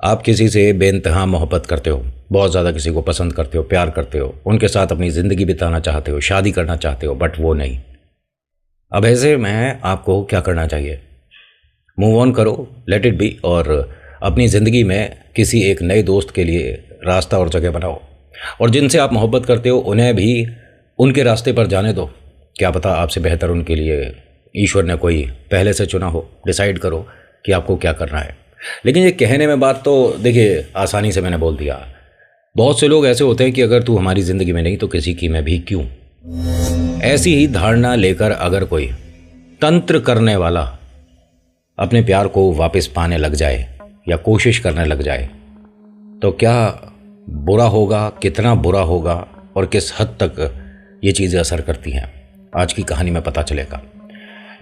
आप किसी से बेइंतहा मोहब्बत करते हो, बहुत ज़्यादा किसी को पसंद करते हो, प्यार करते हो, उनके साथ अपनी ज़िंदगी बिताना चाहते हो, शादी करना चाहते हो, बट वो नहीं। अब ऐसे में आपको क्या करना चाहिए? मूव ऑन करो, लेट इट बी, और अपनी ज़िंदगी में किसी एक नए दोस्त के लिए रास्ता और जगह बनाओ, और जिनसे आप मोहब्बत करते हो उन्हें भी उनके रास्ते पर जाने दो। क्या पता आपसे बेहतर उनके लिए ईश्वर ने कोई पहले से चुना हो। डिसाइड करो कि आपको क्या करना है। लेकिन ये कहने में बात तो देखिए आसानी से मैंने बोल दिया। बहुत से लोग ऐसे होते हैं कि अगर तू हमारी ज़िंदगी में नहीं तो किसी की मैं भी क्यों। ऐसी ही धारणा लेकर अगर कोई तंत्र करने वाला अपने प्यार को वापस पाने लग जाए या कोशिश करने लग जाए तो क्या बुरा होगा, कितना बुरा होगा और किस हद तक ये चीज़ें असर करती हैं, आज की कहानी में पता चलेगा।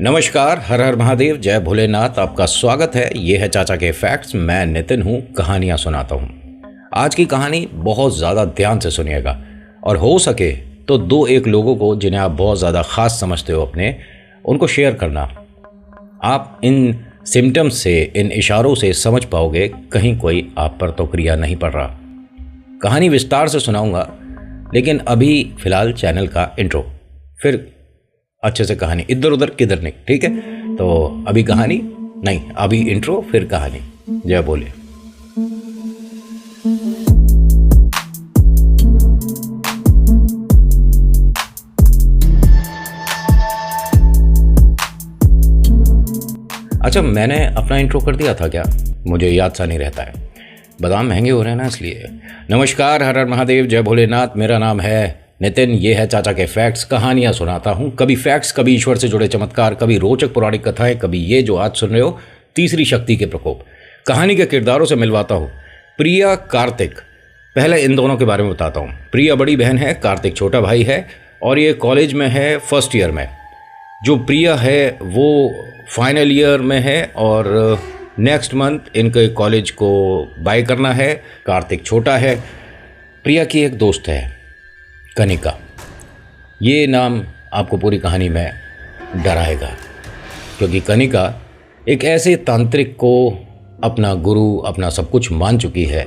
नमस्कार, हर हर महादेव, जय भोलेनाथ। आपका स्वागत है। ये है चाचा के फैक्ट्स। मैं नितिन हूँ, कहानियाँ सुनाता हूँ। आज की कहानी बहुत ज़्यादा ध्यान से सुनिएगा और हो सके तो दो एक लोगों को जिन्हें आप बहुत ज़्यादा ख़ास समझते हो अपने, उनको शेयर करना। आप इन सिम्टम्स से, इन इशारों से समझ पाओगे कहीं कोई आप पर तो क्रिया नहीं पड़ रहा। कहानी विस्तार से सुनाऊंगा, लेकिन अभी फ़िलहाल चैनल का इंट्रो, फिर अच्छे से कहानी, इधर उधर किधर नहीं, ठीक है? तो अभी कहानी नहीं, अभी इंट्रो फिर कहानी। जय बोले। अच्छा, मैंने अपना इंट्रो कर दिया था क्या? मुझे याद सा नहीं रहता है। बादाम महंगे हो रहे हैं ना, इसलिए। नमस्कार, हर हर महादेव, जय भोलेनाथ। मेरा नाम है नितिन। ये है चाचा के फैक्ट्स। कहानियाँ सुनाता हूँ, कभी फैक्ट्स, कभी ईश्वर से जुड़े चमत्कार, कभी रोचक पौराणिक कथाएं, कभी ये जो आज सुन रहे हो, तीसरी शक्ति के प्रकोप। कहानी के किरदारों से मिलवाता हूँ। प्रिया, कार्तिक। पहले इन दोनों के बारे में बताता हूँ। प्रिया बड़ी बहन है, कार्तिक छोटा भाई है, और ये कॉलेज में है, फर्स्ट ईयर में। जो प्रिया है वो फाइनल ईयर में है और नेक्स्ट मंथ इनके कॉलेज को बाय करना है। कार्तिक छोटा है। प्रिया की एक दोस्त है, कनिका। ये नाम आपको पूरी कहानी में डराएगा, क्योंकि कनिका एक ऐसे तांत्रिक को अपना गुरु, अपना सब कुछ मान चुकी है,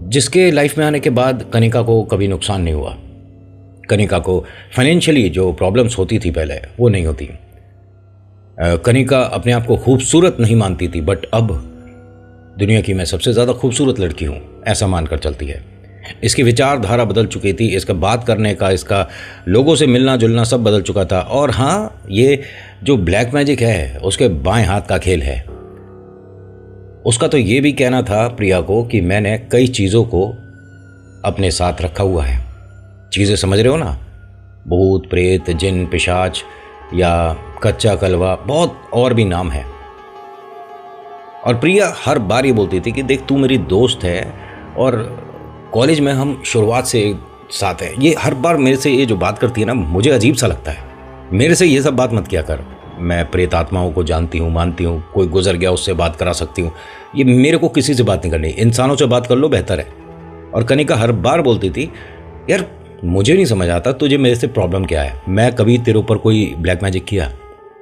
जिसके लाइफ में आने के बाद कनिका को कभी नुकसान नहीं हुआ। कनिका को फाइनेंशियली जो प्रॉब्लम्स होती थी पहले, वो नहीं होती। कनिका अपने आप को खूबसूरत नहीं मानती थी, बट अब दुनिया की मैं सबसे ज़्यादा खूबसूरत लड़की हूँ ऐसा मानकर चलती है। इसकी विचारधारा बदल चुकी थी, इसका बात करने का, इसका लोगों से मिलना जुलना सब बदल चुका था। और हाँ, ये जो ब्लैक मैजिक है उसके बाएं हाथ का खेल है। उसका तो ये भी कहना था प्रिया को कि मैंने कई चीज़ों को अपने साथ रखा हुआ है। चीज़ें समझ रहे हो ना? भूत, प्रेत, जिन, पिशाच या कच्चा कलवा, बहुत और भी नाम है। और प्रिया हर बार ये बोलती थी कि देख, तू मेरी दोस्त है और कॉलेज में हम शुरुआत से साथ हैं। ये हर बार मेरे से ये जो बात करती है ना, मुझे अजीब सा लगता है। मेरे से ये सब बात मत किया कर। मैं प्रेत आत्माओं को जानती हूँ, मानती हूँ, कोई गुजर गया उससे बात करा सकती हूँ। ये मेरे को किसी से बात नहीं करनी, इंसानों से बात कर लो, बेहतर है। और कनिका हर बार बोलती थी, यार मुझे नहीं समझ आता तुझे मेरे से प्रॉब्लम क्या है। मैं कभी तेरे ऊपर कोई ब्लैक मैजिक किया?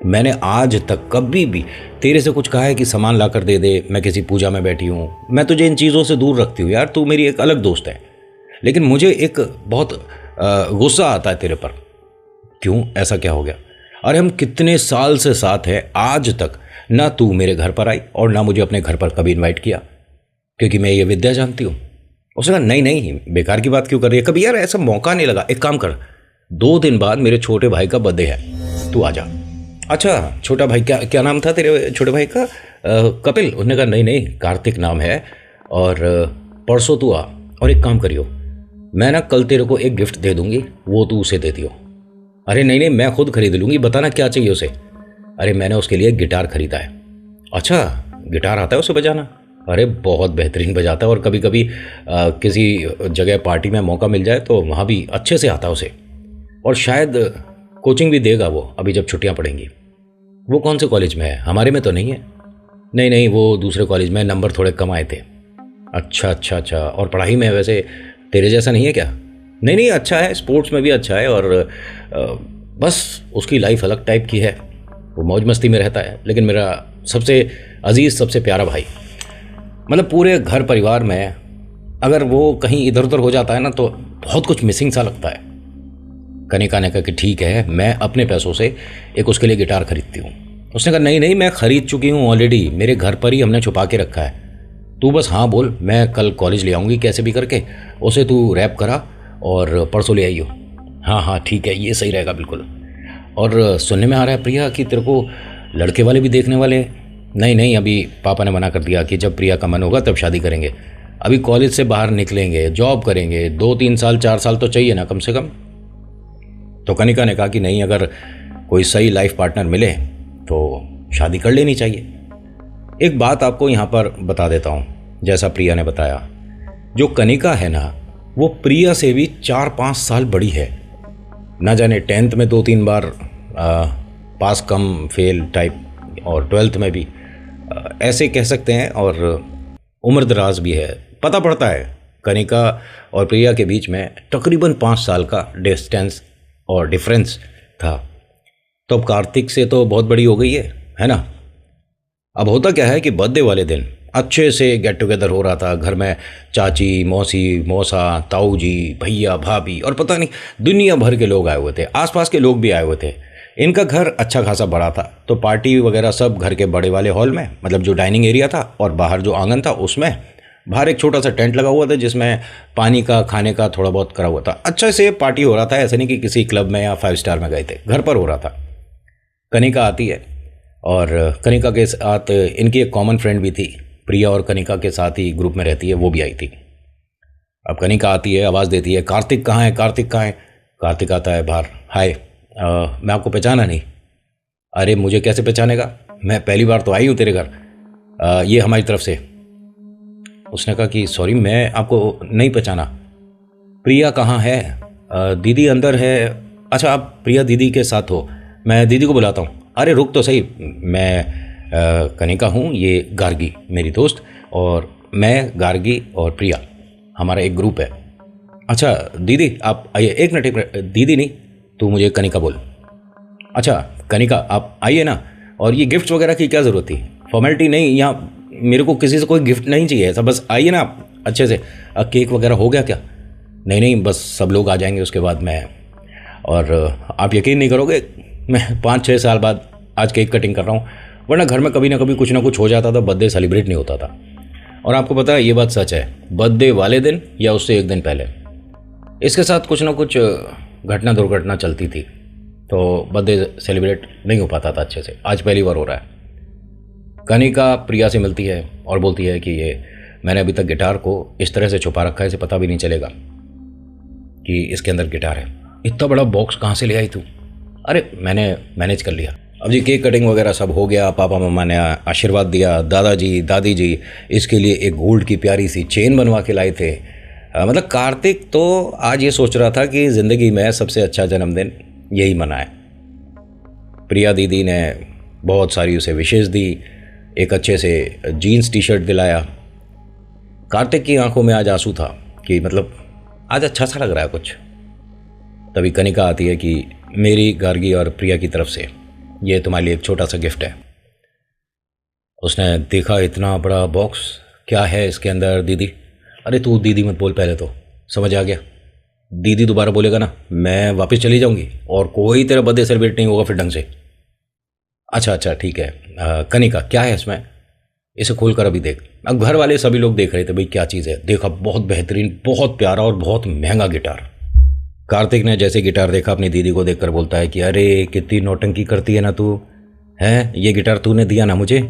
मैंने आज तक कभी भी तेरे से कुछ कहा है कि सामान ला कर दे दे, मैं किसी पूजा में बैठी हूँ? मैं तुझे इन चीज़ों से दूर रखती हूँ यार, तू मेरी एक अलग दोस्त है। लेकिन मुझे एक बहुत गुस्सा आता है तेरे पर। क्यों? ऐसा क्या हो गया? अरे हम कितने साल से साथ हैं, आज तक ना तू मेरे घर पर आई और ना मुझे अपने घर पर कभी इन्वाइट किया, क्योंकि मैं ये विद्या जानती हूँ। उसने कहा, नहीं नहीं, बेकार की बात क्यों कर रही है? कभी यार ऐसा मौका नहीं लगा। एक काम कर, 2 दिन बाद मेरे छोटे भाई का बर्थडे है, तू आ जा। अच्छा, छोटा भाई, क्या नाम था तेरे छोटे भाई का? कपिल। उन्होंने कहा, नहीं नहीं, कार्तिक नाम है, और परसों तू आ। और एक काम करियो, मैं ना कल तेरे को एक गिफ्ट दे दूंगी, वो तू उसे दे दियो। अरे नहीं नहीं, मैं खुद खरीद लूँगी, बताना क्या चाहिए उसे। अरे मैंने उसके लिए गिटार खरीदा है। अच्छा, गिटार आता है उसे बजाना? अरे बहुत बेहतरीन बजाता है, और कभी कभी किसी जगह पार्टी में मौका मिल जाए तो वहाँ भी अच्छे से आता है उसे। और शायद कोचिंग भी देगा वो, अभी जब छुट्टियां पड़ेंगी। वो कौन से कॉलेज में है? हमारे में तो नहीं है। नहीं नहीं, वो दूसरे कॉलेज में, नंबर थोड़े कम आए थे। अच्छा अच्छा अच्छा। और पढ़ाई में वैसे तेरे जैसा नहीं है क्या? नहीं नहीं, अच्छा है, स्पोर्ट्स में भी अच्छा है, और बस उसकी लाइफ अलग टाइप की है, वो मौज मस्ती में रहता है। लेकिन मेरा सबसे अजीज़, सबसे प्यारा भाई। मतलब पूरे घर परिवार में अगर वो कहीं इधर उधर हो जाता है ना तो बहुत कुछ मिसिंग सा लगता है। कनिका ने कहा कि ठीक है, मैं अपने पैसों से एक उसके लिए गिटार खरीदती हूँ। उसने कहा नहीं नहीं, मैं खरीद चुकी हूँ ऑलरेडी, मेरे घर पर ही हमने छुपा के रखा है। तू बस हाँ बोल, मैं कल कॉलेज ले आऊँगी कैसे भी करके, उसे तू रैप करा और परसों ले आइयो। हाँ हाँ ठीक है, ये सही रहेगा बिल्कुल। और सुनने में आ रहा है प्रिया कि तेरे को लड़के वाले भी देखने वाले हैं। नहीं नहीं, अभी पापा ने मना कर दिया कि जब प्रिया का मन होगा तब शादी करेंगे। अभी कॉलेज से बाहर निकलेंगे, जॉब करेंगे, 2-3 साल 4 साल तो चाहिए ना कम से कम। तो कनिका ने कहा कि नहीं, अगर कोई सही लाइफ पार्टनर मिले तो शादी कर लेनी चाहिए। एक बात आपको यहाँ पर बता देता हूँ, जैसा प्रिया ने बताया, जो कनिका है ना वो प्रिया से भी 4-5 साल बड़ी है। ना जाने 10th में 2-3 बार पास कम फेल टाइप, और 12th में भी ऐसे कह सकते हैं, और उम्र दराज भी है। पता पड़ता है कनिका और प्रिया के बीच में तकरीबन 5 साल का डिस्टेंस और डिफरेंस था। तो अब कार्तिक से तो बहुत बड़ी हो गई है ना। अब होता क्या है कि बर्थडे वाले दिन अच्छे से गेट टुगेदर हो रहा था घर में। चाची, मौसी, मौसा, ताऊ जी, भैया, भाभी और पता नहीं दुनिया भर के लोग आए हुए थे। आसपास के लोग भी आए हुए थे। इनका घर अच्छा खासा बड़ा था, तो पार्टी वगैरह सब घर के बड़े वाले हॉल में, मतलब जो डाइनिंग एरिया था, और बाहर जो आंगन था उसमें बाहर एक छोटा सा टेंट लगा हुआ था जिसमें पानी का, खाने का थोड़ा बहुत करा हुआ था। अच्छा से पार्टी हो रहा था, ऐसा नहीं कि किसी क्लब में या 5 स्टार में गए थे, घर पर हो रहा था। कनिका आती है और कनिका के साथ इनकी एक कॉमन फ्रेंड भी थी, प्रिया और कनिका के साथ ही ग्रुप में रहती है, वो भी आई थी। अब कनिका आती है, आवाज़ देती है, कार्तिक कहाँ है, कार्तिक कहाँ है। कार्तिक आता है बाहर, हाय, मैं आपको पहचाना नहीं। अरे मुझे कैसे पहचानेगा, मैं पहली बार तो आई हूँ तेरे घर, ये हमारी तरफ से। उसने कहा कि सॉरी, मैं आपको नहीं पहचाना। प्रिया कहाँ है, दीदी अंदर है। अच्छा, आप प्रिया दीदी के साथ हो, मैं दीदी को बुलाता हूँ। अरे रुक तो सही, मैं कनिका हूँ, ये गार्गी मेरी दोस्त, और मैं गार्गी और प्रिया, हमारा एक ग्रुप है। अच्छा दीदी आप आइए, एक मिनट, दीदी नहीं, तू मुझे कनिका बोल। अच्छा कनिका आप आइए ना, और ये गिफ्ट वगैरह की क्या ज़रूरत थी, फॉर्मेलिटी नहीं, यहाँ मेरे को किसी से कोई गिफ्ट नहीं चाहिए, ऐसा बस आइए ना आप अच्छे से। केक वगैरह हो गया क्या? नहीं नहीं, बस सब लोग आ जाएंगे उसके बाद मैं। और आप यकीन नहीं करोगे, मैं 5-6 साल बाद आज केक कटिंग कर रहा हूँ, वरना घर में कभी ना कभी कुछ ना कुछ हो जाता था, बर्थडे सेलिब्रेट नहीं होता था। और आपको पता है ये बात सच है, बर्थडे वाले दिन या उससे एक दिन पहले इसके साथ कुछ ना कुछ घटना दुर्घटना चलती थी, तो बर्थडे सेलिब्रेट नहीं हो पाता था अच्छे से। आज पहली बार हो रहा है। कनिका प्रिया से मिलती है और बोलती है कि ये मैंने अभी तक गिटार को इस तरह से छुपा रखा है, इसे पता भी नहीं चलेगा कि इसके अंदर गिटार है। इतना बड़ा बॉक्स कहाँ से ले आई तू? अरे मैंने मैनेज कर लिया। अब जी केक कटिंग वगैरह सब हो गया, पापा मम्मा ने आशीर्वाद दिया, दादाजी दादी जी इसके लिए एक गोल्ड की प्यारी सी चेन बनवा के लाए थे। मतलब कार्तिक तो आज ये सोच रहा था कि ज़िंदगी में सबसे अच्छा जन्मदिन यही मनाए। प्रिया दीदी ने बहुत सारी उसे विशेष दी, एक अच्छे से जीन्स टी शर्ट दिलाया। कार्तिक की आंखों में आज आंसू था कि मतलब आज अच्छा सा लग रहा है कुछ। तभी कनिका आती है कि मेरी गार्गी और प्रिया की तरफ से ये तुम्हारे लिए एक छोटा सा गिफ्ट है। उसने देखा इतना बड़ा बॉक्स, क्या है इसके अंदर दीदी? अरे तू दीदी मत बोल, पहले तो समझ आ गया, दीदी दोबारा बोलेगा ना मैं वापस चली जाऊंगी और कोई तेरा बर्थडे सेलिब्रेट नहीं होगा फिर ढंग से। अच्छा ठीक है। कनिका क्या है इसमें, इसे खोल कर अभी देख। अब घर वाले सभी लोग देख रहे थे, भाई क्या चीज़ है। देखा, बहुत बेहतरीन, बहुत प्यारा और बहुत महंगा गिटार। कार्तिक ने जैसे गिटार देखा अपनी दीदी को देखकर बोलता है कि अरे कितनी नौटंकी करती है ना तू, है ये गिटार तूने दिया ना मुझे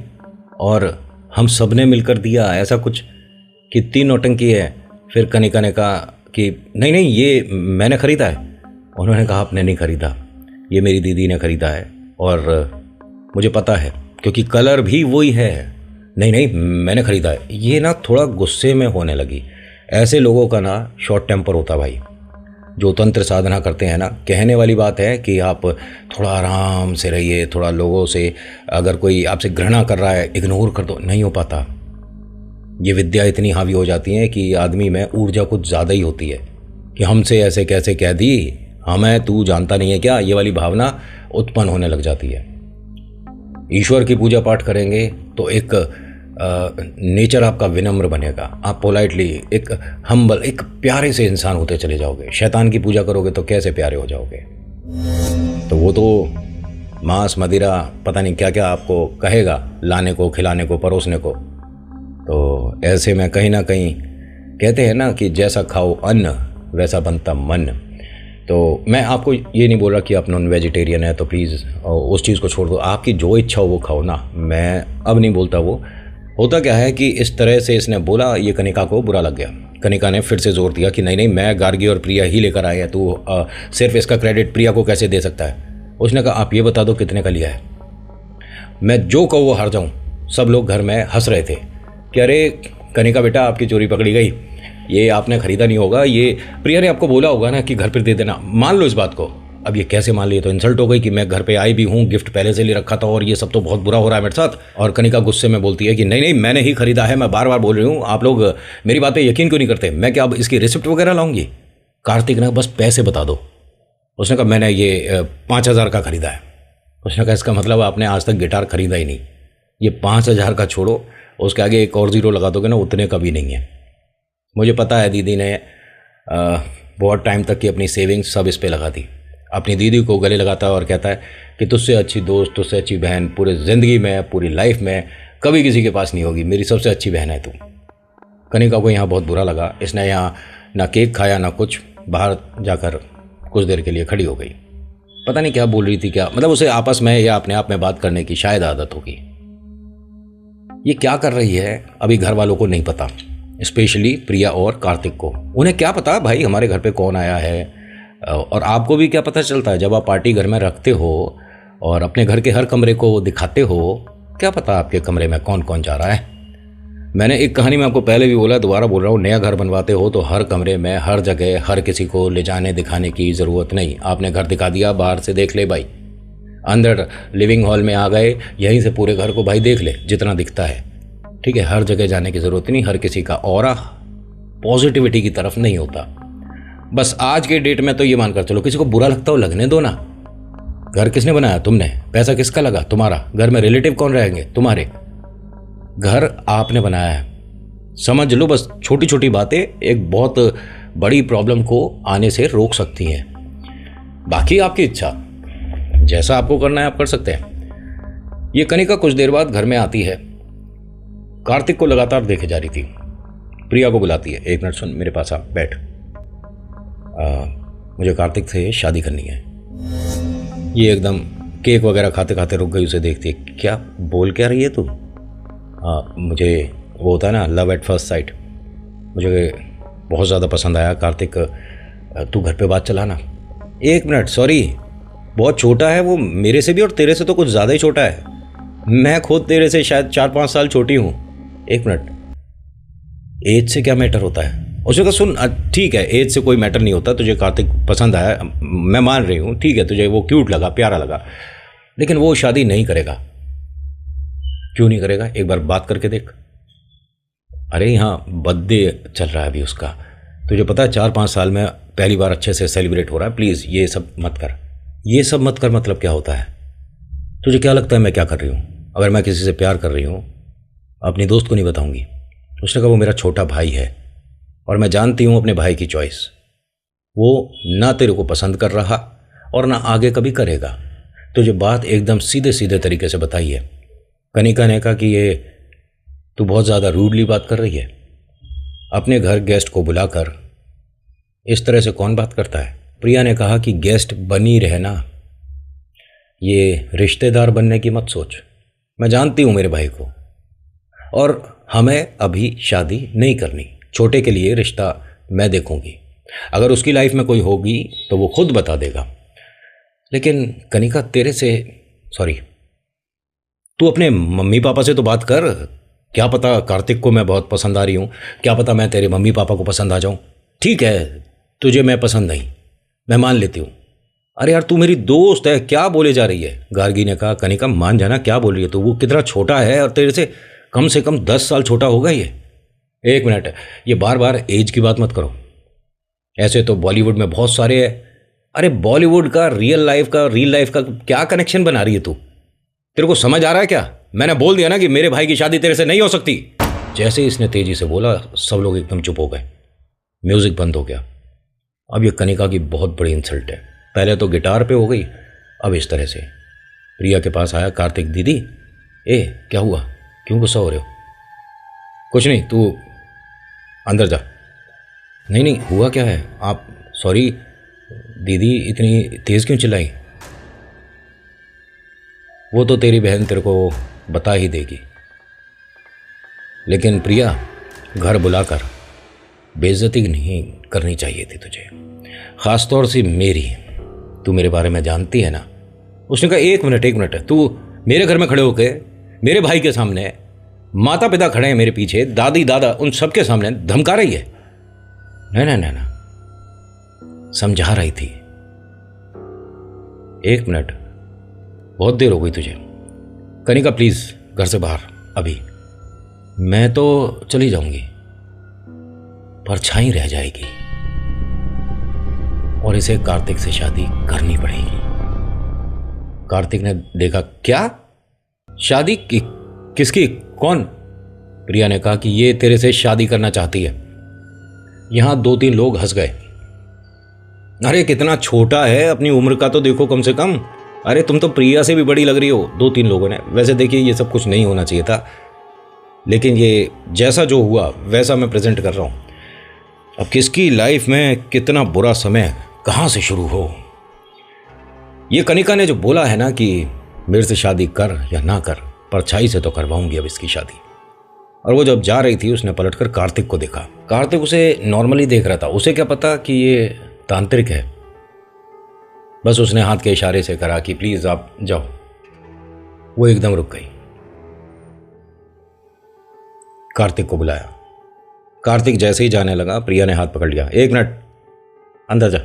और हम सब ने मिलकर दिया, ऐसा कुछ, कितनी नौटंकी है। फिर कनिका ने कहा कि नहीं नहीं ये मैंने ख़रीदा है। उन्होंने कहा आपने नहीं ख़रीदा, ये मेरी दीदी ने ख़रीदा है और मुझे पता है क्योंकि कलर भी वही है। नहीं नहीं मैंने ख़रीदा है। ये ना थोड़ा गुस्से में होने लगी। ऐसे लोगों का ना शॉर्ट टेम्पर होता भाई, जो तंत्र साधना करते हैं ना। कहने वाली बात है कि आप थोड़ा आराम से रहिए, थोड़ा लोगों से अगर कोई आपसे घृणा कर रहा है इग्नोर कर दो, नहीं हो पाता। ये विद्या इतनी हावी हो जाती है कि आदमी में ऊर्जा कुछ ज़्यादा ही होती है कि हमसे ऐसे कैसे कह दी, हमें तू जानता नहीं है क्या, ये वाली भावना उत्पन्न होने लग जाती है। ईश्वर की पूजा पाठ करेंगे तो एक नेचर आपका विनम्र बनेगा, आप पोलाइटली एक हम्बल, एक प्यारे से इंसान होते चले जाओगे। शैतान की पूजा करोगे तो कैसे प्यारे हो जाओगे? तो वो तो मांस मदिरा पता नहीं क्या क्या आपको कहेगा लाने को, खिलाने को, परोसने को। तो ऐसे में कहीं ना कहीं कहते हैं ना कि जैसा खाओ अन्न वैसा बनता मन। तो मैं आपको ये नहीं बोल रहा कि आप नॉन वेजिटेरियन है तो प्लीज़ उस चीज़ को छोड़ दो, आपकी जो इच्छा हो वो खाओ ना, मैं अब नहीं बोलता वो। होता क्या है कि इस तरह से इसने बोला, ये कनिका को बुरा लग गया। कनिका ने फिर से जोर दिया कि नहीं नहीं, मैं गार्गी और प्रिया ही लेकर आए हैं, तू सिर्फ इसका क्रेडिट प्रिया को कैसे दे सकता है? उसने कहा आप ये बता दो कितने का लिया है, मैं जो कहूँ वो हार जाऊँ। सब लोग घर में हंस रहे थे कि अरे कनिका बेटा आपकी चोरी पकड़ी गई, ये आपने खरीदा नहीं होगा, ये प्रिया ने आपको बोला होगा ना कि घर पर दे देना, मान लो इस बात को। अब ये कैसे मान लिए? तो इंसल्ट हो गई कि मैं घर पे आई भी हूँ, गिफ्ट पहले से ले रखा था और ये सब तो बहुत बुरा हो रहा है मेरे साथ। और कनिका गुस्से में बोलती है कि नहीं नहीं मैंने ही खरीदा है, मैं बार बार बोल रही हूँ, आप लोग मेरी बात पे यकीन क्यों नहीं करते? मैं क्या अब इसकी रिसिप्ट वगैरह लाऊंगी? कार्तिक ने बस पैसे बता दो। उसने कहा मैंने ये 5,000 का खरीदा है। उसने कहा इसका मतलब आपने आज तक गिटार खरीदा ही नहीं। ये 5,000 का छोड़ो, उसके आगे एक और ज़ीरो लगा दोगे ना, उतने का भी नहीं है। मुझे पता है दीदी ने बहुत टाइम तक की अपनी सेविंग्स सब इस पर लगा दी। अपनी दीदी को गले लगाता है और कहता है कि तुझसे अच्छी दोस्त, तुझसे अच्छी बहन पूरे ज़िंदगी में, पूरी लाइफ में कभी किसी के पास नहीं होगी, मेरी सबसे अच्छी बहन है तू। कनिका को यहाँ बहुत बुरा लगा। इसने यहाँ ना केक खाया ना कुछ, बाहर जाकर कुछ देर के लिए खड़ी हो गई। पता नहीं क्या बोल रही थी, क्या मतलब उसे आपस में या अपने आप में बात करने की शायद आदत होगी। ये क्या कर रही है अभी घर वालों को नहीं पता, स्पेशली प्रिया और कार्तिक को। उन्हें क्या पता भाई हमारे घर पे कौन आया है? और आपको भी क्या पता चलता है जब आप पार्टी घर में रखते हो और अपने घर के हर कमरे को दिखाते हो? क्या पता आपके कमरे में कौन कौन जा रहा है? मैंने एक कहानी में आपको पहले भी बोला, दोबारा बोल रहा हूँ, नया घर बनवाते हो तो हर कमरे में, हर जगह, हर किसी को ले जाने दिखाने की ज़रूरत नहीं। आपने घर दिखा दिया, बाहर से देख ले भाई, अंदर लिविंग हॉल में आ गए, यहीं से पूरे घर को भाई देख ले जितना दिखता है, ठीक है? हर जगह जाने की ज़रूरत नहीं। हर किसी का ऑरा पॉजिटिविटी की तरफ नहीं होता। बस आज के डेट में तो ये मानकर चलो, किसी को बुरा लगता हो लगने दो ना। घर किसने बनाया? तुमने। पैसा किसका लगा? तुम्हारा। घर में रिलेटिव कौन रहेंगे? तुम्हारे। घर आपने बनाया है, समझ लो। बस छोटी छोटी बातें एक बहुत बड़ी प्रॉब्लम को आने से रोक सकती हैं। बाकी आपकी इच्छा, जैसा आपको करना है आप कर सकते हैं। ये कनिका कुछ देर बाद घर में आती है, कार्तिक को लगातार देखे जा रही थी। प्रिया को बुलाती है, एक मिनट सुन, मेरे पास आ, बैठ, मुझे कार्तिक से शादी करनी है। ये एकदम केक वगैरह खाते खाते रुक गई, उसे देखती है। क्या बोल क्या रही है तू? मुझे वो होता है ना लव एट फर्स्ट साइट, मुझे बहुत ज़्यादा पसंद आया कार्तिक, तू घर पे बात चला ना। एक मिनट, सॉरी, बहुत छोटा है वो मेरे से भी, और तेरे से तो कुछ ज़्यादा ही छोटा है। मैं खुद तेरे से शायद 4-5 साल छोटी हूँ। एक मिनट, एज से क्या मैटर होता है? उसने कहा सुन, ठीक है एज से कोई मैटर नहीं होता, तुझे कार्तिक पसंद आया, मैं मान रही हूँ, ठीक है, तुझे वो क्यूट लगा, प्यारा लगा, लेकिन वो शादी नहीं करेगा। क्यों नहीं करेगा? एक बार बात करके देख। अरे यहाँ बर्थडे चल रहा है अभी उसका, तुझे पता है 4-5 साल में पहली बार अच्छे से सेलिब्रेट हो रहा है। प्लीज़ ये सब मत कर, ये सब मत कर। मतलब क्या होता है? तुझे क्या लगता है मैं क्या कर रही हूँ? अगर मैं किसी से प्यार कर रही हूँ अपनी दोस्त को नहीं बताऊँगी। उसने कहा वो मेरा छोटा भाई है और मैं जानती हूँ अपने भाई की चॉइस, वो ना तेरे को पसंद कर रहा और ना आगे कभी करेगा। तुझे बात एकदम सीधे सीधे तरीके से बताई है। कनिका ने कहा कि ये तू बहुत ज़्यादा रूडली बात कर रही है। अपने घर गेस्ट को बुलाकर इस तरह से कौन बात करता है? प्रिया ने कहा कि गेस्ट बनी रहना, ये रिश्तेदार बनने की मत सोच। मैं जानती हूँ मेरे भाई को, और हमें अभी शादी नहीं करनी। छोटे के लिए रिश्ता मैं देखूंगी, अगर उसकी लाइफ में कोई होगी तो वो खुद बता देगा। लेकिन कनिका तेरे से, सॉरी, तू अपने मम्मी पापा से तो बात कर। क्या पता कार्तिक को मैं बहुत पसंद आ रही हूँ, क्या पता मैं तेरे मम्मी पापा को पसंद आ जाऊँ। ठीक है तुझे मैं पसंद नहीं, मैं मान लेती हूँ। अरे यार तू मेरी दोस्त है, क्या बोले जा रही है? गार्गी ने कहा कनिका मान जाना, क्या बोल रही है तू? वो कितना छोटा है और तेरे से कम 10 साल छोटा होगा ये। एक मिनट, ये बार बार एज की बात मत करो। ऐसे तो बॉलीवुड में बहुत सारे हैं। अरे बॉलीवुड का रियल लाइफ का क्या कनेक्शन बना रही है तू? तेरे को समझ आ रहा है क्या? मैंने बोल दिया ना कि मेरे भाई की शादी तेरे से नहीं हो सकती। जैसे ही इसने तेजी से बोला सब लोग एकदम चुप हो गए, म्यूजिक बंद हो गया। अब ये कनिका की बहुत बड़ी इंसल्ट है। पहले तो गिटार पे हो गई, अब इस तरह से। प्रिया के पास आया कार्तिक, दीदी ए क्या हुआ, क्यों गुस्सा हो रहे हो? कुछ नहीं, तू अंदर जा। नहीं नहीं, हुआ क्या है? आप सॉरी दीदी, इतनी तेज़ क्यों चिल्लाई? वो तो तेरी बहन तेरे को बता ही देगी, लेकिन प्रिया घर बुलाकर बेइज्जती नहीं करनी चाहिए थी तुझे, ख़ास तौर से मेरी। तू मेरे बारे में जानती है ना। उसने कहा एक मिनट, तू मेरे घर में खड़े होके मेरे भाई के सामने, माता पिता खड़े हैं मेरे पीछे, दादी दादा, उन सबके सामने धमका रही है? ना, समझा रही थी। एक मिनट, बहुत देर हो गई तुझे। कनिका प्लीज घर से बाहर अभी। मैं तो चली जाऊंगी, परछाई रह जाएगी और इसे कार्तिक से शादी करनी पड़ेगी। कार्तिक ने देखा, क्या शादी की? किसकी? कौन? प्रिया ने कहा कि ये तेरे से शादी करना चाहती है। यहां 2-3 लोग हंस गए। अरे कितना छोटा है, अपनी उम्र का तो देखो कम से कम। अरे तुम तो प्रिया से भी बड़ी लग रही हो। 2-3 लोगों ने। वैसे देखिए ये सब कुछ नहीं होना चाहिए था, लेकिन ये जैसा जो हुआ वैसा मैं प्रेजेंट कर रहा हूं। अब किसकी लाइफ में कितना बुरा समय कहां से शुरू हो। ये कनिका ने जो बोला है ना कि मेरे से शादी कर या ना कर, परछाई से तो करवाऊंगी अब इसकी शादी। और वो जब जा रही थी उसने पलटकर कार्तिक को देखा। कार्तिक उसे नॉर्मली देख रहा था। उसे क्या पता कि ये तांत्रिक है। बस उसने हाथ के इशारे से कहा कि प्लीज आप जाओ। वो एकदम रुक गई। कार्तिक को बुलाया। कार्तिक जैसे ही जाने लगा प्रिया ने हाथ पकड़ लिया। एक मिनट, अंदर जा।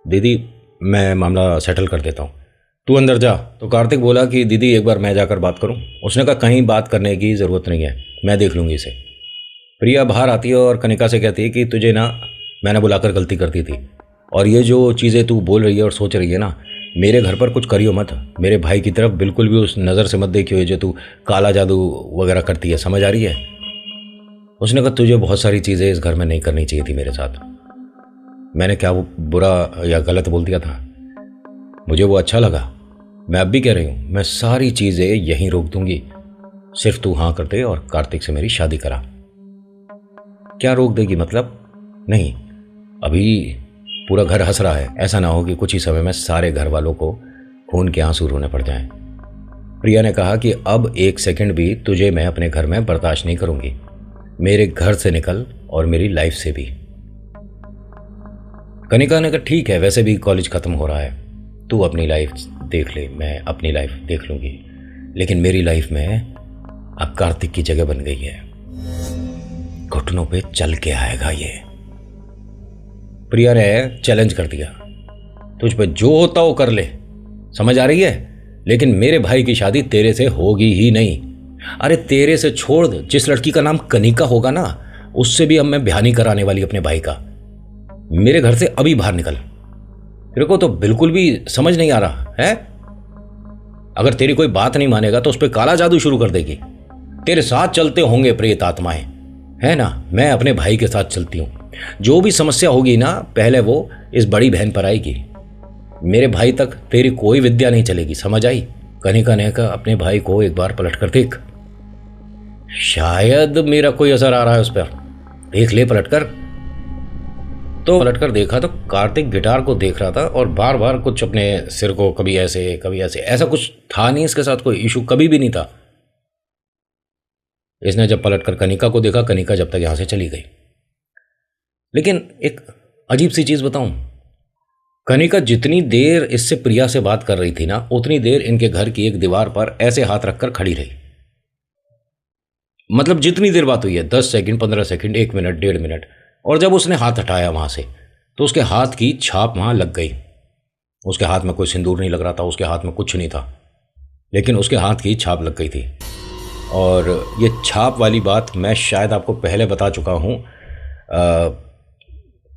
दीदी मैं मामला सेटल कर देता हूं, तू अंदर जा। तो कार्तिक बोला कि दीदी एक बार मैं जाकर बात करूं। उसने कहा कहीं बात करने की ज़रूरत नहीं है, मैं देख लूँगी इसे। प्रिया बाहर आती है और कनिका से कहती है कि तुझे ना मैंने बुलाकर गलती कर दी थी, और ये जो चीज़ें तू बोल रही है और सोच रही है ना, मेरे घर पर कुछ करियो मत। मेरे भाई की तरफ बिल्कुल भी उस नज़र से मत देखियो जो तू काला जादू वगैरह करती है, समझ आ रही है? उसने कहा तुझे बहुत सारी चीज़ें इस घर में नहीं करनी चाहिए थी मेरे साथ। मैंने क्या वो बुरा या गलत बोल दिया था? मुझे वो अच्छा लगा। मैं अब भी कह रही हूँ, मैं सारी चीज़ें यहीं रोक दूंगी, सिर्फ तू हाँ कर दे और कार्तिक से मेरी शादी करा। क्या रोक देगी मतलब? नहीं, अभी पूरा घर हंस रहा है, ऐसा ना हो कि कुछ ही समय में सारे घर वालों को खून के आंसू रोने पड़ जाएं। प्रिया ने कहा कि अब 1 सेकंड भी तुझे मैं अपने घर में बर्दाश्त नहीं करूंगी। मेरे घर से निकल और मेरी लाइफ से भी। कनिका ने कहा ठीक है, वैसे भी कॉलेज खत्म हो रहा है, तू अपनी लाइफ देख ले, मैं अपनी लाइफ देख लूंगी, लेकिन मेरी लाइफ में अब कार्तिक की जगह बन गई है। घुटनों पे चल के आएगा ये। प्रिया ने चैलेंज कर दिया, तुझ पे जो होता हो कर ले, समझ आ रही है? लेकिन मेरे भाई की शादी तेरे से होगी ही नहीं। अरे तेरे से छोड़, जिस लड़की का नाम कनिका होगा ना, उससे भी अब मैं ब्याह नहीं कराने वाली अपने भाई का। मेरे घर से अभी बाहर निकल। तेरे को तो बिल्कुल भी समझ नहीं आ रहा है। अगर तेरी कोई बात नहीं मानेगा तो उस पर काला जादू शुरू कर देगी। तेरे साथ चलते होंगे प्रेत आत्माएं, है ना? मैं अपने भाई के साथ चलती हूं। जो भी समस्या होगी ना, पहले वो इस बड़ी बहन पर आएगी। मेरे भाई तक तेरी कोई विद्या नहीं चलेगी, समझ आई? कनिका ने कहा अपने भाई को एक बार पलट कर देख, शायद मेरा कोई असर आ रहा है उस पर। देख ले पलटकर। तो पलटकर देखा तो कार्तिक गिटार को देख रहा था और बार बार कुछ अपने सिर को कभी ऐसे कभी ऐसे, ऐसा कुछ था नहीं इसके साथ, कोई इशू कभी भी नहीं था। इसने जब पलटकर कनिका को देखा, कनिका जब तक यहां से चली गई। लेकिन एक अजीब सी चीज बताऊं, कनिका जितनी देर इससे प्रिया से बात कर रही थी ना, उतनी देर इनके घर की एक दीवार पर ऐसे हाथ रखकर खड़ी रही। मतलब जितनी देर बात हुई है, 10 सेकंड, 15 सेकंड, 1 मिनट, 1.5 मिनट। और जब उसने हाथ हटाया वहां से तो उसके हाथ की छाप वहां लग गई। उसके हाथ में कोई सिंदूर नहीं लग रहा था, उसके हाथ में कुछ नहीं था, लेकिन उसके हाथ की छाप लग गई थी। और ये छाप वाली बात मैं शायद आपको पहले बता चुका हूं।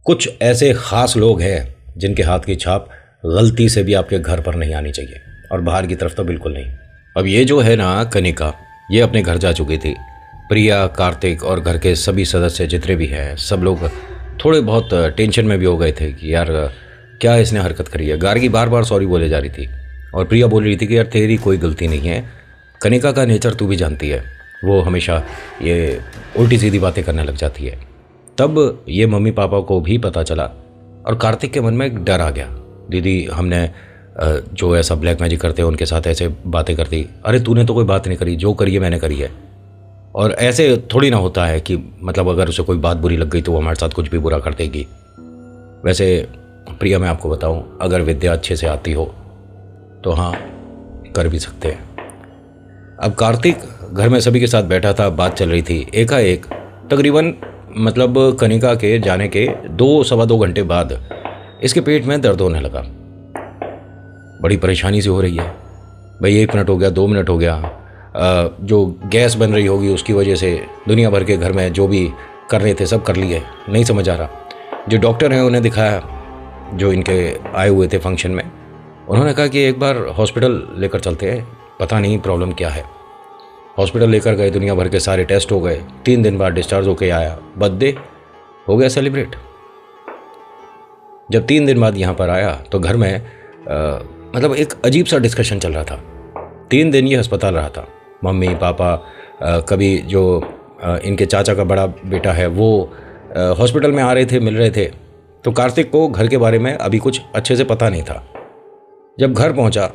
कुछ ऐसे खास लोग हैं जिनके हाथ की छाप गलती से भी आपके घर पर नहीं आनी चाहिए, और बाहर की तरफ तो बिल्कुल नहीं। अब ये जो है ना कनिका, ये अपने घर जा चुकी थी। प्रिया, कार्तिक और घर के सभी सदस्य जितने भी हैं सब लोग थोड़े बहुत टेंशन में भी हो गए थे कि यार क्या इसने हरकत करी है। गार्गी बार बार सॉरी बोले जा रही थी और प्रिया बोल रही थी कि यार तेरी कोई गलती नहीं है। कनिका का नेचर तू भी जानती है, वो हमेशा ये उल्टी सीधी बातें करने लग जाती है। तब ये मम्मी पापा को भी पता चला और कार्तिक के मन में एक डर आ गया। दीदी हमने जो ऐसा ब्लैक मैजिक करते हैं उनके साथ ऐसे बातें करती। अरे तूने तो कोई बात नहीं करी, जो करी है मैंने करी है। और ऐसे थोड़ी ना होता है कि मतलब अगर उसे कोई बात बुरी लग गई तो वो हमारे साथ कुछ भी बुरा कर देगी। वैसे प्रिया मैं आपको बताऊं, अगर विद्या अच्छे से आती हो तो हाँ कर भी सकते हैं। अब कार्तिक घर में सभी के साथ बैठा था, बात चल रही थी। एकाएक तकरीबन मतलब कनिका के जाने के 2-2.25 घंटे बाद इसके पेट में दर्द होने लगा। बड़ी परेशानी सी हो रही है भाई। 1 मिनट हो गया, 2 मिनट हो गया। जो गैस बन रही होगी उसकी वजह से दुनिया भर के घर में जो भी कर रहे थे सब कर लिए, नहीं समझ आ रहा। जो डॉक्टर हैं उन्हें दिखाया, जो इनके आए हुए थे फंक्शन में, उन्होंने कहा कि एक बार हॉस्पिटल लेकर चलते हैं, पता नहीं प्रॉब्लम क्या है। हॉस्पिटल लेकर गए, दुनिया भर के सारे टेस्ट हो गए। 3 दिन बाद डिस्चार्ज होके आया, बर्थडे हो गया सेलिब्रेट। जब 3 दिन बाद यहाँ पर आया तो घर में मतलब एक अजीब सा डिस्कशन चल रहा था। 3 दिन ये अस्पताल रहा था। मम्मी पापा, कभी जो इनके चाचा का बड़ा बेटा है वो हॉस्पिटल में आ रहे थे, मिल रहे थे। तो कार्तिक को घर के बारे में अभी कुछ अच्छे से पता नहीं था। जब घर पहुंचा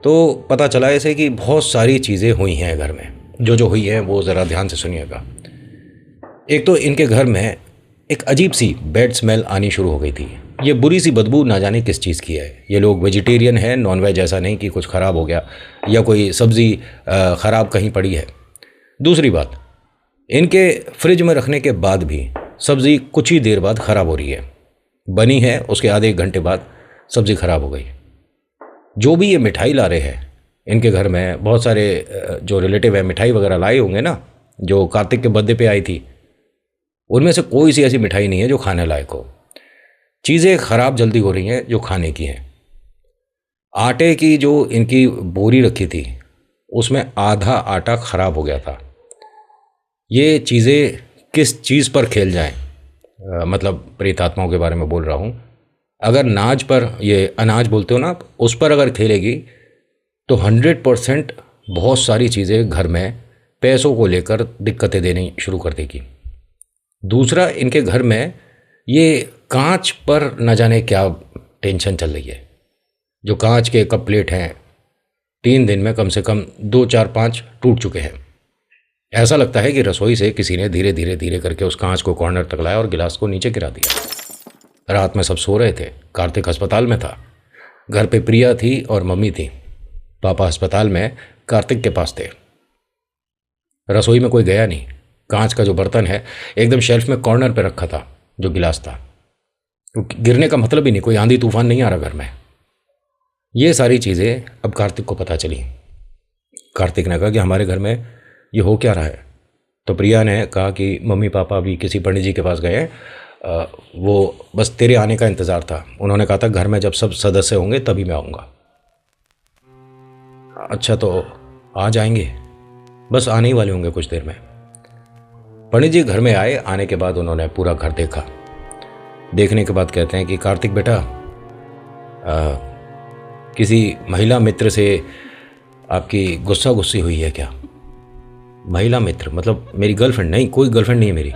तो पता चला ऐसे कि बहुत सारी चीज़ें हुई हैं घर में। जो हुई हैं वो ज़रा ध्यान से सुनिएगा। एक तो इनके घर में एक अजीब सी बैड स्मेल आनी शुरू हो गई थी। ये बुरी सी बदबू ना जाने किस चीज़ की है। ये लोग वेजिटेरियन है, नॉनवेज, ऐसा नहीं कि कुछ ख़राब हो गया या कोई सब्ज़ी ख़राब कहीं पड़ी है। दूसरी बात, इनके फ्रिज में रखने के बाद भी सब्ज़ी कुछ ही देर बाद ख़राब हो रही है। बनी है उसके आधे 1 घंटे बाद सब्ज़ी ख़राब हो गई। जो भी ये मिठाई ला रहे हैं इनके घर में, बहुत सारे जो रिलेटिव है मिठाई वगैरह लाए होंगे ना, जो कार्तिक के बर्थडे पे आई थी, उनमें से कोई सी ऐसी मिठाई नहीं है जो खाने लायक हो। चीज़ें ख़राब जल्दी हो रही हैं जो खाने की हैं। आटे की जो इनकी बोरी रखी थी उसमें आधा आटा ख़राब हो गया था। ये चीज़ें किस चीज़ पर खेल जाएं, मतलब प्रेत आत्माओं के बारे में बोल रहा हूँ। अगर नाज पर, ये अनाज बोलते हो ना, उस पर अगर खेलेगी तो 100% बहुत सारी चीज़ें घर में पैसों को लेकर दिक्कतें देनी शुरू कर देगी। दूसरा, इनके घर में ये कांच पर न जाने क्या टेंशन चल रही है। जो कांच के कप प्लेट हैं 3 दिन में कम से कम 2, 4, 5 टूट चुके हैं। ऐसा लगता है कि रसोई से किसी ने धीरे धीरे धीरे करके उस कांच को कॉर्नर तक लाया और गिलास को नीचे गिरा दिया। रात में सब सो रहे थे। कार्तिक अस्पताल में था। घर पे प्रिया थी और मम्मी थी। पापा अस्पताल में कार्तिक के पास थे। रसोई में कोई गया नहीं। कांच का जो बर्तन है एकदम शेल्फ में कॉर्नर पे रखा था, जो गिलास था। गिरने का मतलब ही नहीं, कोई आंधी तूफान नहीं आ रहा घर में। ये सारी चीज़ें अब कार्तिक को पता चली। कार्तिक ने कहा कि हमारे घर में ये हो क्या रहा है। तो प्रिया ने कहा कि मम्मी पापा अभी किसी पंडित जी के पास गए हैं, वो बस तेरे आने का इंतज़ार था। उन्होंने कहा था घर में जब सब सदस्य होंगे तभी मैं आऊँगा। अच्छा तो आ जाएंगे, बस आने ही वाले होंगे कुछ देर में। पंडित जी घर में आए। आने के बाद उन्होंने पूरा घर देखा। देखने के बाद कहते हैं कि कार्तिक बेटा, किसी महिला मित्र से आपकी गुस्सा गुस्सी हुई है क्या? महिला मित्र मतलब मेरी गर्लफ्रेंड? नहीं, कोई गर्लफ्रेंड नहीं है मेरी।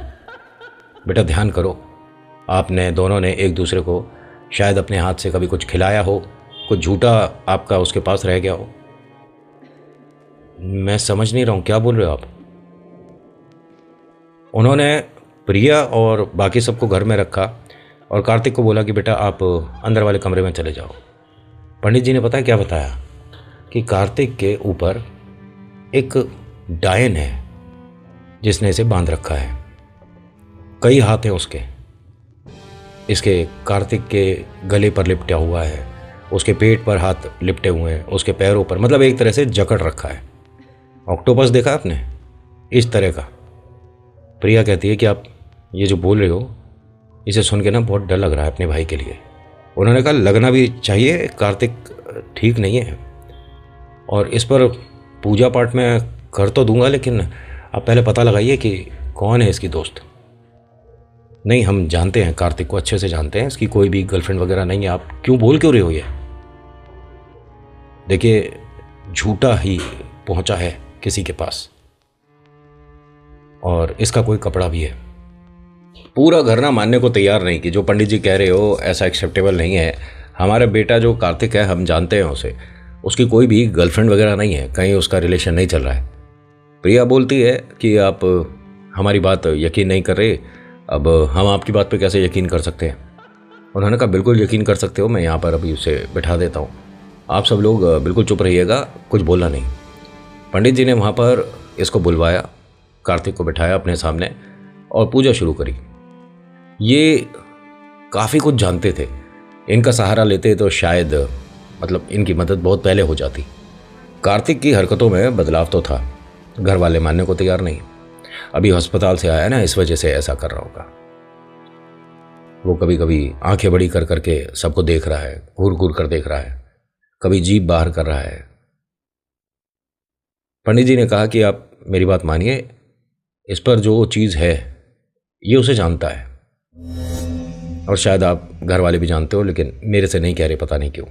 बेटा ध्यान करो, आपने दोनों ने एक दूसरे को शायद अपने हाथ से कभी कुछ खिलाया हो, कुछ झूठा आपका उसके पास रह गया हो। मैं समझ नहीं रहा हूँ, क्या बोल रहे हो आप? उन्होंने प्रिया और बाकी सबको घर में रखा और कार्तिक को बोला कि बेटा आप अंदर वाले कमरे में चले जाओ। पंडित जी ने पता है क्या बताया कि कार्तिक के ऊपर एक डायन है जिसने इसे बांध रखा है। कई हाथ हैं उसके। इसके कार्तिक के गले पर लिपटा हुआ है, उसके पेट पर हाथ लिपटे हुए हैं, उसके पैरों पर, मतलब एक तरह से जकड़ रखा है। ऑक्टोपस देखा आपने? इस तरह का। प्रिया कहती है कि आप ये जो बोल रहे हो इसे सुन के ना बहुत डर लग रहा है अपने भाई के लिए। उन्होंने कहा लगना भी चाहिए, कार्तिक ठीक नहीं है और इस पर पूजा पाठ मैं कर तो दूंगा, लेकिन आप पहले पता लगाइए कि कौन है इसकी दोस्त। नहीं, हम जानते हैं कार्तिक को, अच्छे से जानते हैं, इसकी कोई भी गर्लफ्रेंड वगैरह नहीं है। आप क्यों बोल क्यों रहे हो ये? देखिए, झूठा ही पहुंचा है किसी के पास, और इसका कोई कपड़ा भी है। पूरा घर ना मानने को तैयार नहीं कि जो पंडित जी कह रहे हो ऐसा एक्सेप्टेबल नहीं है। हमारा बेटा जो कार्तिक है, हम जानते हैं उसे, उसकी कोई भी गर्लफ्रेंड वगैरह नहीं है, कहीं उसका रिलेशन नहीं चल रहा है। प्रिया बोलती है कि आप हमारी बात यकीन नहीं कर रहे, अब हम आपकी बात पे कैसे यकीन कर सकते हैं। उन्होंने कहा बिल्कुल यकीन कर सकते हो, मैं यहाँ पर अभी उसे बिठा देता हूँ, आप सब लोग बिल्कुल चुप रहिएगा, कुछ बोलना नहीं। पंडित जी ने वहाँ पर इसको बुलवाया, कार्तिक को बिठाया अपने सामने और पूजा शुरू करी। ये काफ़ी कुछ जानते थे, इनका सहारा लेते तो शायद मतलब इनकी मदद बहुत पहले हो जाती। कार्तिक की हरकतों में बदलाव तो था, घर वाले मानने को तैयार नहीं। अभी अस्पताल से आया ना, इस वजह से ऐसा कर रहा होगा। वो कभी कभी आंखें बड़ी कर करके सबको देख रहा है, घूर घूर कर देख रहा है, कभी जीभ बाहर कर रहा है। पंडित जी ने कहा कि आप मेरी बात मानिए, इस पर जो चीज़ है ये उसे जानता है, और शायद आप घर वाले भी जानते हो, लेकिन मेरे से नहीं कह रहे, पता नहीं क्यों।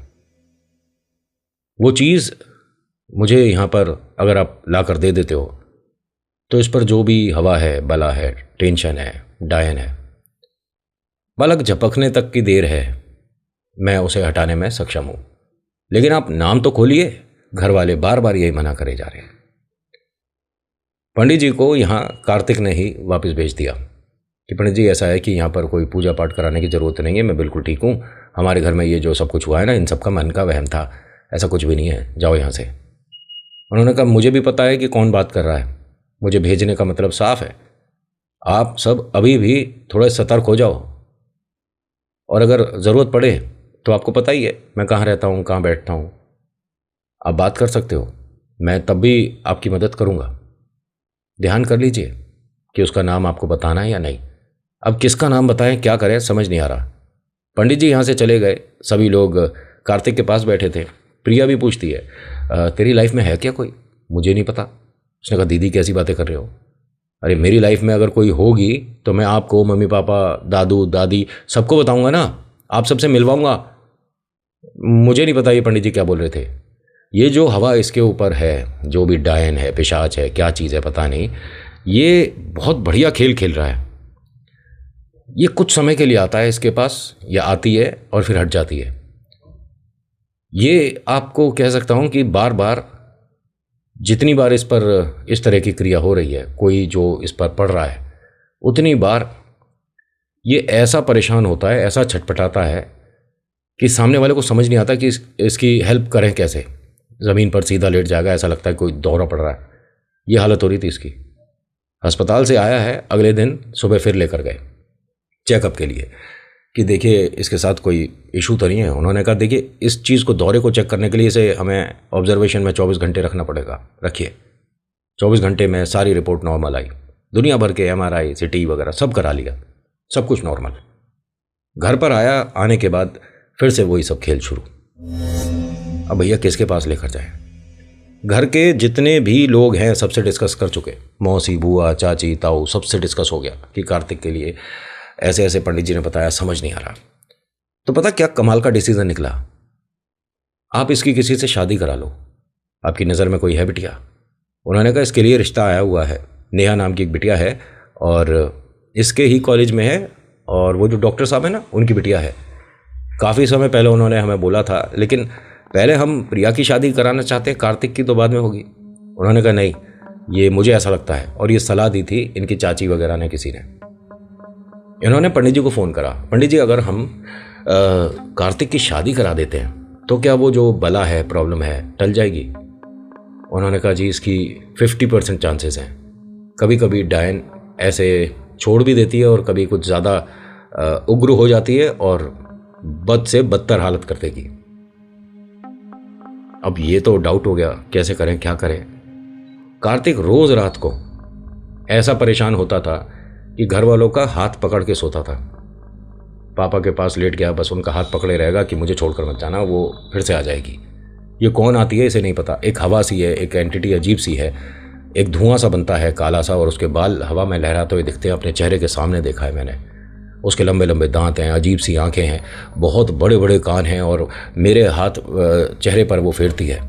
वो चीज़ मुझे यहाँ पर अगर आप ला कर दे देते हो तो इस पर जो भी हवा है, बला है, टेंशन है, डायन है, पलक झपकने तक की देर है, मैं उसे हटाने में सक्षम हूँ। लेकिन आप नाम तो खोलिए। घर वाले बार बार यही मना करे जा रहे हैं। पंडित जी को यहाँ कार्तिक ने ही वापस भेज दिया कि पंडित जी ऐसा है कि यहाँ पर कोई पूजा पाठ कराने की ज़रूरत नहीं है, मैं बिल्कुल ठीक हूँ, हमारे घर में ये जो सब कुछ हुआ है ना, इन सब का मन का वहम था, ऐसा कुछ भी नहीं है, जाओ यहाँ से। उन्होंने कहा मुझे भी पता है कि कौन बात कर रहा है, मुझे भेजने का मतलब साफ है, आप सब अभी भी थोड़े सतर्क हो जाओ, और अगर ज़रूरत पड़े तो आपको पता ही है मैं कहाँ रहता हूँ, कहाँ बैठता हूँ, आप बात कर सकते हो, मैं तब भी आपकी मदद करूँगा। ध्यान कर लीजिए कि उसका नाम आपको बताना है या नहीं। अब किसका नाम बताएं, क्या करें, समझ नहीं आ रहा। पंडित जी यहाँ से चले गए, सभी लोग कार्तिक के पास बैठे थे। प्रिया भी पूछती है तेरी लाइफ में है क्या कोई? मुझे नहीं पता। उसने कहा दीदी कैसी बातें कर रहे हो? अरे मेरी लाइफ में अगर कोई होगी तो मैं आपको, मम्मी पापा, दादू दादी सबको बताऊंगा ना, आप सबसे मिलवाऊंगा। मुझे नहीं पता ये पंडित जी क्या बोल रहे थे। ये जो हवा इसके ऊपर है, जो भी डायन है, पिशाच है, क्या चीज़ है पता नहीं, ये बहुत बढ़िया खेल खेल रहा है। ये कुछ समय के लिए आता है इसके पास, या आती है और फिर हट जाती है। ये आपको कह सकता हूँ कि बार बार, जितनी बार इस पर इस तरह की क्रिया हो रही है, कोई जो इस पर पड़ रहा है, उतनी बार ये ऐसा परेशान होता है, ऐसा छटपटाता है कि सामने वाले को समझ नहीं आता कि इसकी हेल्प करें कैसे। ज़मीन पर सीधा लेट जाएगा, ऐसा लगता है कोई दौरा पड़ रहा है। ये हालत हो रही थी इसकी। अस्पताल से आया है, अगले दिन सुबह फिर लेकर गए चेकअप के लिए कि देखिए इसके साथ कोई इशू तो नहीं है। उन्होंने कहा देखिए इस चीज़ को, दौरे को चेक करने के लिए इसे हमें ऑब्जर्वेशन में 24 घंटे रखना पड़ेगा। रखिए। 24 घंटे में सारी रिपोर्ट नॉर्मल आई, दुनिया भर के MRI, CT वगैरह सब करा लिया, सब कुछ नॉर्मल। घर पर आया, आने के बाद फिर से वही सब खेल शुरू। अब भैया किसके पास लेकर जाए? घर के जितने भी लोग हैं सबसे डिस्कस कर चुके, मौसी, बुआ, चाची, ताऊ, सबसे डिस्कस हो गया कि कार्तिक के लिए ऐसे ऐसे पंडित जी ने बताया, समझ नहीं आ रहा। तो पता क्या कमाल का डिसीजन निकला, आप इसकी किसी से शादी करा लो। आपकी नज़र में कोई है बिटिया? उन्होंने कहा इसके लिए रिश्ता आया हुआ है, नेहा नाम की एक बिटिया है और इसके ही कॉलेज में है, और वो जो डॉक्टर साहब है ना, उनकी बिटिया है। काफ़ी समय पहले उन्होंने हमें बोला था, लेकिन पहले हम प्रिया की शादी कराना चाहते हैं, कार्तिक की तो बाद में होगी। उन्होंने कहा नहीं, ये मुझे ऐसा लगता है, और ये सलाह दी थी इनकी चाची वगैरह ने, किसी ने। इन्होंने पंडित जी को फ़ोन करा, पंडित जी अगर हम कार्तिक की शादी करा देते हैं तो क्या वो जो बला है, प्रॉब्लम है, टल जाएगी? उन्होंने कहा जी इसकी 50% चांसेस हैं। कभी कभी डायन ऐसे छोड़ भी देती है और कभी कुछ ज़्यादा उग्र हो जाती है और बद से बदतर हालत कर देगी। अब ये तो डाउट हो गया, कैसे करें, क्या करें। कार्तिक रोज़ रात को ऐसा परेशान होता था कि घर वालों का हाथ पकड़ के सोता था। पापा के पास लेट गया, बस उनका हाथ पकड़े रहेगा कि मुझे छोड़कर मत जाना, वो फिर से आ जाएगी। ये कौन आती है इसे नहीं पता। एक हवा सी है, एक एंटिटी अजीब सी है, एक धुआं सा बनता है काला सा, और उसके बाल हवा में लहराते हुए दिखते हैं। अपने चेहरे के सामने देखा है मैंने। उसके लंबे लंबे दांत हैं, अजीब सी आंखें हैं, बहुत बड़े बड़े कान हैं, और मेरे हाथ चेहरे पर वो फेरती है।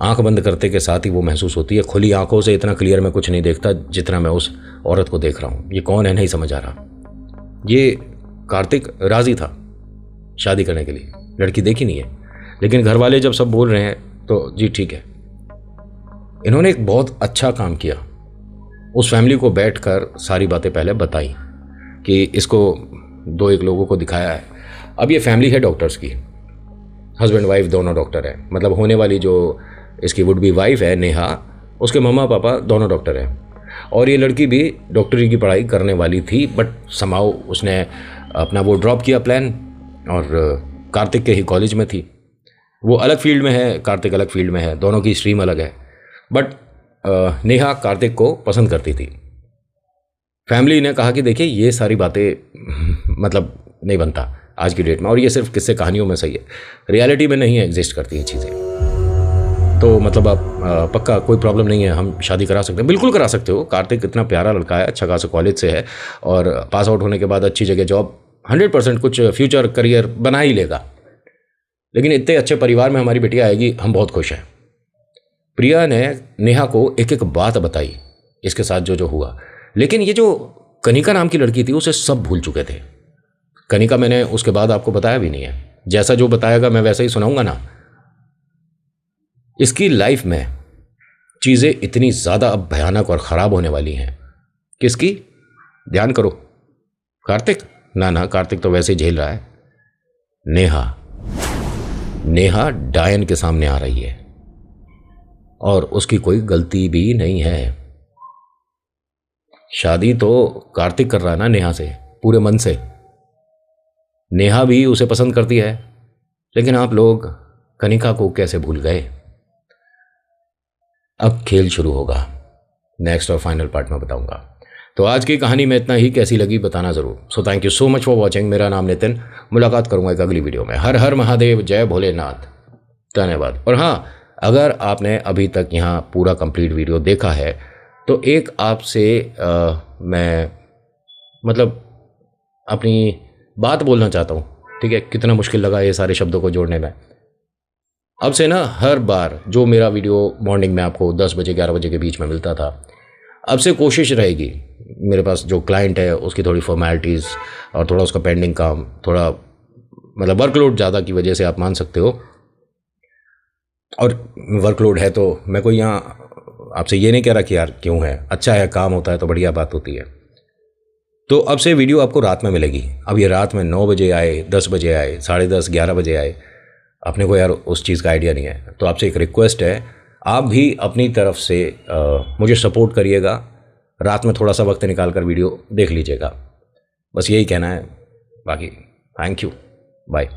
आंख बंद करते के साथ ही वो महसूस होती है। खुली आंखों से इतना क्लियर मैं कुछ नहीं देखता जितना मैं उस औरत को देख रहा हूँ। ये कौन है नहीं समझ आ रहा। ये कार्तिक राजी था शादी करने के लिए, लड़की देखी नहीं है, लेकिन घर वाले जब सब बोल रहे हैं तो जी ठीक है। इन्होंने एक बहुत अच्छा काम किया, उस फैमिली को बैठकर सारी बातें पहले बताई कि इसको दो एक लोगों को दिखाया है। अब ये फैमिली है डॉक्टर्स की, हस्बैंड वाइफ दोनों डॉक्टर हैं। मतलब होने वाली जो इसकी वुड बी वाइफ है नेहा, उसके मम्मा पापा दोनों डॉक्टर हैं, और ये लड़की भी डॉक्टरी की पढ़ाई करने वाली थी, बट समाओ उसने अपना वो ड्रॉप किया प्लान, और कार्तिक के ही कॉलेज में थी। वो अलग फील्ड में है, कार्तिक अलग फील्ड में है, दोनों की स्ट्रीम अलग है, बट नेहा कार्तिक को पसंद करती थी। फैमिली ने कहा कि देखिए ये सारी बातें मतलब नहीं बनता आज की डेट में, और ये सिर्फ किस्से कहानियों में सही है, रियलिटी में नहीं एग्जिस्ट करती ये चीज़ें। तो मतलब आप पक्का कोई प्रॉब्लम नहीं है, हम शादी करा सकते हैं। बिल्कुल करा सकते हो, कार्तिक इतना प्यारा लड़का है, अच्छा खासा कॉलेज से है, और पास आउट होने के बाद अच्छी जगह जॉब 100% कुछ फ्यूचर करियर बना ही लेगा। लेकिन इतने अच्छे परिवार में हमारी बेटी आएगी, हम बहुत खुश हैं। प्रिया ने नेहा को एक एक बात बताई इसके साथ जो जो हुआ, लेकिन ये जो कनिका नाम की लड़की थी उसे सब भूल चुके थे। कनिका मैंने उसके बाद आपको बताया भी नहीं है, जैसा जो बताएगा मैं वैसा ही सुनाऊंगा ना। इसकी लाइफ में चीज़ें इतनी ज़्यादा अब भयानक और ख़राब होने वाली हैं। किसकी? ध्यान करो। कार्तिक? ना, कार्तिक तो वैसे ही झेल रहा है। नेहा डायन के सामने आ रही है, और उसकी कोई गलती भी नहीं है। शादी तो कार्तिक कर रहा है ना नेहा से, पूरे मन से। नेहा भी उसे पसंद करती है, लेकिन आप लोग कनिका को कैसे भूल गए? अब खेल शुरू होगा, नेक्स्ट और फाइनल पार्ट में बताऊंगा। तो आज की कहानी में इतना ही, कैसी लगी बताना ज़रूर। So thank you so much for watching. मेरा नाम नितिन, मुलाकात करूंगा एक अगली वीडियो में। हर हर महादेव, जय भोलेनाथ, धन्यवाद। और हाँ, अगर आपने अभी तक यहाँ पूरा कंप्लीट वीडियो देखा है तो एक आपसे मैं मतलब अपनी बात बोलना चाहता हूँ, ठीक है? कितना मुश्किल लगा ये सारे शब्दों को जोड़ने में। अब से ना हर बार जो मेरा वीडियो मॉर्निंग में आपको 10 बजे 11 बजे के बीच में मिलता था, अब से कोशिश रहेगी, मेरे पास जो क्लाइंट है उसकी थोड़ी फॉर्मेलिटीज़ और थोड़ा उसका पेंडिंग काम, थोड़ा मतलब वर्कलोड ज़्यादा की वजह से आप मान सकते हो, और वर्कलोड है तो मैं कोई यहाँ आपसे ये नहीं कह रहा कि यार क्यों है, अच्छा है, काम होता है तो बढ़िया बात होती है। तो अब से वीडियो आपको रात में मिलेगी। अब ये रात में 9 बजे आए, 10 बजे आए, 10:30, 11 बजे आए, अपने को यार उस चीज़ का आइडिया नहीं है। तो आपसे एक रिक्वेस्ट है, आप भी अपनी तरफ से मुझे सपोर्ट करिएगा, रात में थोड़ा सा वक्त निकाल कर वीडियो देख लीजिएगा। बस यही कहना है, बाकी थैंक यू, बाय।